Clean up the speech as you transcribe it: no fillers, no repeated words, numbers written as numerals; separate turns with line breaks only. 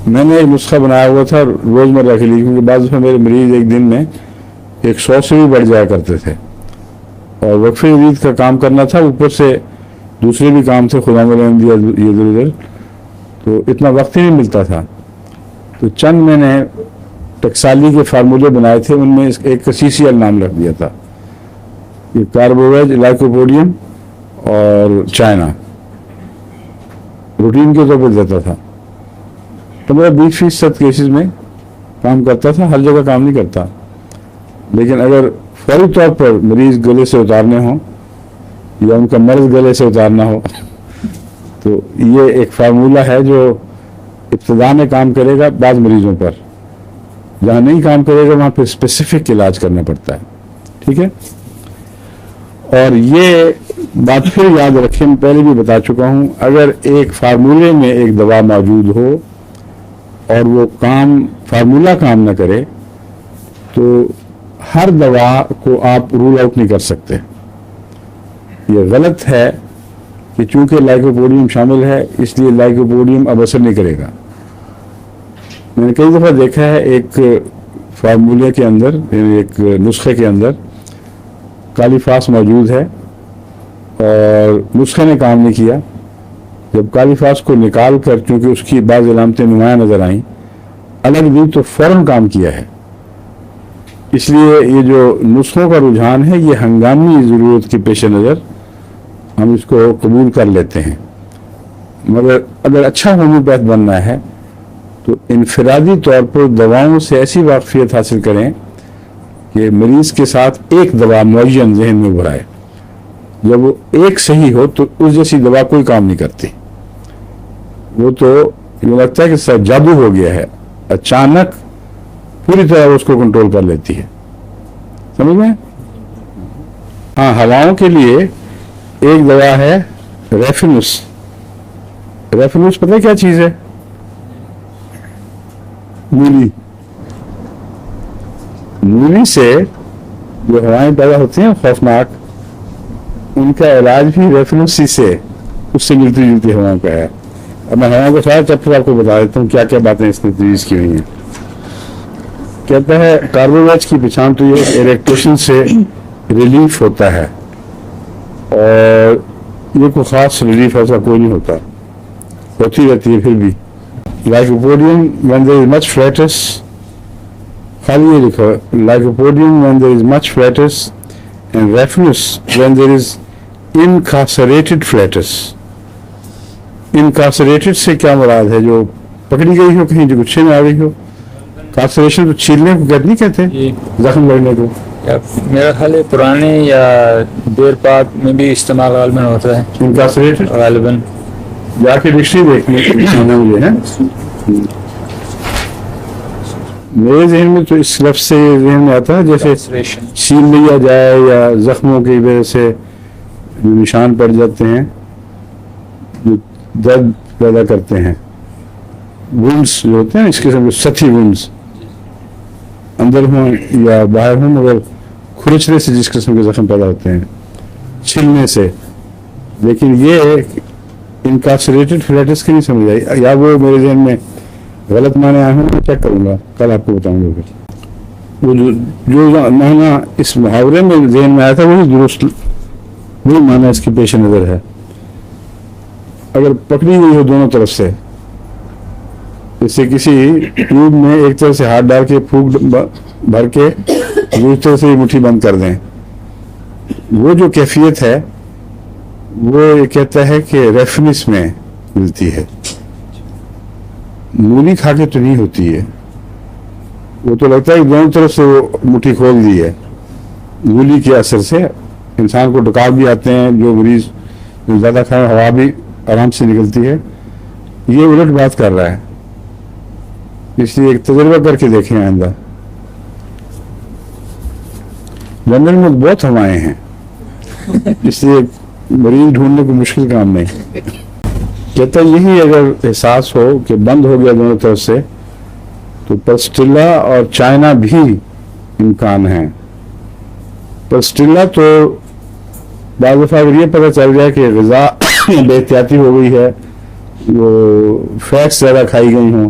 میں نے ایک نسخہ بنایا ہوا تھا روزمرہ کے لیے، کیونکہ بعض دفعہ میرے مریض ایک دن میں 100 سے بھی بڑھ جایا کرتے تھے، اور وقف جدید کا کام کرنا تھا، اوپر سے دوسرے بھی کام تھے، خدا نے دیا یہ ادھر ادھر، تو اتنا وقت ہی نہیں ملتا تھا. تو چند میں نے ٹکسالی کے فارمولے بنائے تھے، ان میں ایک CCL نام رکھ دیا تھا، یہ کاربوویج، لائکوپوڈیم اور چائنا روٹین کے طور پر دیتا تھا. 15-20% کیسز میں کام کرتا تھا، ہر جگہ کام نہیں کرتا. لیکن اگر فوری طور پر مریض گلے سے اتارنے ہوں یا ان کا مرض گلے سے اتارنا ہو تو یہ ایک فارمولہ ہے جو ابتدا میں کام کرے گا. بعض مریضوں پر جہاں نہیں کام کرے گا وہاں پہ اسپیسیفک علاج کرنا پڑتا ہے. ٹھیک ہے، اور یہ بات پھر یاد رکھیں، میں پہلے بھی بتا چکا ہوں، اگر ایک فارمولے میں ایک دوا موجود ہو اور وہ فارمولہ کام نہ کرے تو ہر دوا کو آپ رول آؤٹ نہیں کر سکتے. یہ غلط ہے کہ چونکہ لائکوپوڈیم شامل ہے اس لیے لائکوپوڈیم اب اثر نہیں کرے گا. میں نے کئی دفعہ دیکھا ہے ایک فارمولے کے اندر، یعنی ایک نسخے کے اندر کالیفاس موجود ہے اور نسخے نے کام نہیں کیا. جب کالیفاس کو نکال کر چونکہ اس کی بعض علامتیں نمایاں نظر آئیں، الگ دی تو فوراً کام کیا ہے. اس لیے یہ جو نسخوں کا رجحان ہے یہ ہنگامی ضرورت کے پیش نظر ہم اس کو قبول کر لیتے ہیں، مگر اگر اچھا ہومیوپیتھ بننا ہے تو انفرادی طور پر دواؤں سے ایسی واقفیت حاصل کریں کہ مریض کے ساتھ ایک دوا معین ذہن میں ابھرائے. جب وہ ایک صحیح ہو تو اس جیسی دوا کوئی کام نہیں کرتی. وہ تو یہ لگتا ہے کہ سب جادو ہو گیا ہے، اچانک پوری طرح اس کو کنٹرول کر لیتی ہے. سمجھ میں؟ ہاں، ہواؤں کے لیے ایک دوا ہے ریفینوس. ریفینوس پتہ ہے کیا چیز ہے؟ مولی سے جو ہوائیں پیدا ہوتی ہیں خوفناک، ان کا علاج بھی ریفینوسی سے، اس سے ملتی جلتی ہوائیں کا ہے. اب میں ہواؤں کا سارا چیپٹر آپ کو بتا دیتا ہوں کیا کیا باتیں اس نے تجویز کی ہوئی ہیں. کہتا ہے کاربوویج کی پہچان تو یہ اریکٹیشن سے ریلیف ہوتا ہے، اور یہ کوئی خاص ریلیف ایسا کوئی نہیں ہوتا، ہوتی رہتی ہے پھر بھی. لائکوپوڈیم when there is much flatus، خالی یہ لکھو لائکوپوڈیم when there is much flatus and Raphanus when there is incarcerated flatus. انکارسریٹڈ سے کیا مراد ہے؟ جو پکڑی گئی ہو، کہیں جو گچھے میں آ گئی ہو. کارسریشن تو چھیلنے کو نہیں کہتے، زخم لگنے کو.
میرا خیال ہے پرانے یا دیر پاک میں بھی استعمال غالباً ہوتا ہے
انکارسریٹڈ.
غالباً
جا کے ڈکشنری دیکھنے مجھے ہے. میرے ذہن میں تو اس لفظ سے ذہن میں آتا ہے جیسے چھیل لیا جائے یا زخموں کی وجہ سے جو نشان پڑ جاتے ہیں جو درد پیدا کرتے ہیں، وونڈس جو ہوتے ہیں اس قسم کے سطحی وونڈس، اندر ہوں یا باہر ہوں، مگر کھرچنے سے جس قسم کے زخم پیدا ہوتے ہیں چھلنے سے. لیکن یہ انکارسریٹڈ فلیٹس کی نہیں سمجھ آئی، یا وہ میرے ذہن میں غلط معنی آئے ہیں، میں چیک کروں گا، کل آپ کو بتاؤں گا. پھر وہ جو معنی اس محاورے میں ذہن میں آیا تھا وہی درست، وہی معنی اس کے پیش نظر ہے. اگر پکڑی ہوئی ہو دونوں طرف سے، جیسے کسی ٹیوب میں ایک طرف سے ہاتھ ڈال کے پھونک بھر کے دوسری طرف سے مٹھی بند کر دیں، وہ جو کیفیت ہے وہ یہ کہتا ہے کہ ریفنس میں ملتی ہے. مولی کھا کے تو نہیں ہوتی ہے، وہ تو لگتا ہے کہ دونوں طرف سے وہ مٹھی کھول دی ہے. مولی کے اثر سے انسان کو ڈکار بھی آتے ہیں، جو مریض زیادہ کھائے ہوا بھی آرام سے نکلتی ہے. یہ الٹ بات کر رہا ہے، اس لیے ایک تجربہ کر کے دیکھیں آئندہ. لندن میں بہت ہوائیں ہیں، اس لیے مریض ڈھونڈنے کو مشکل کام نہیں. کہتا یہی اگر احساس ہو کہ بند ہو گیا دونوں طرف سے تو پلسٹیلا اور چائنا بھی امکان ہیں. پلسٹیلا تو بعض دفعہ اگر یہ پتہ چل جائے کہ غذا بے احتیاطی ہو گئی ہے، وہ فیٹس زیادہ کھائی گئی ہوں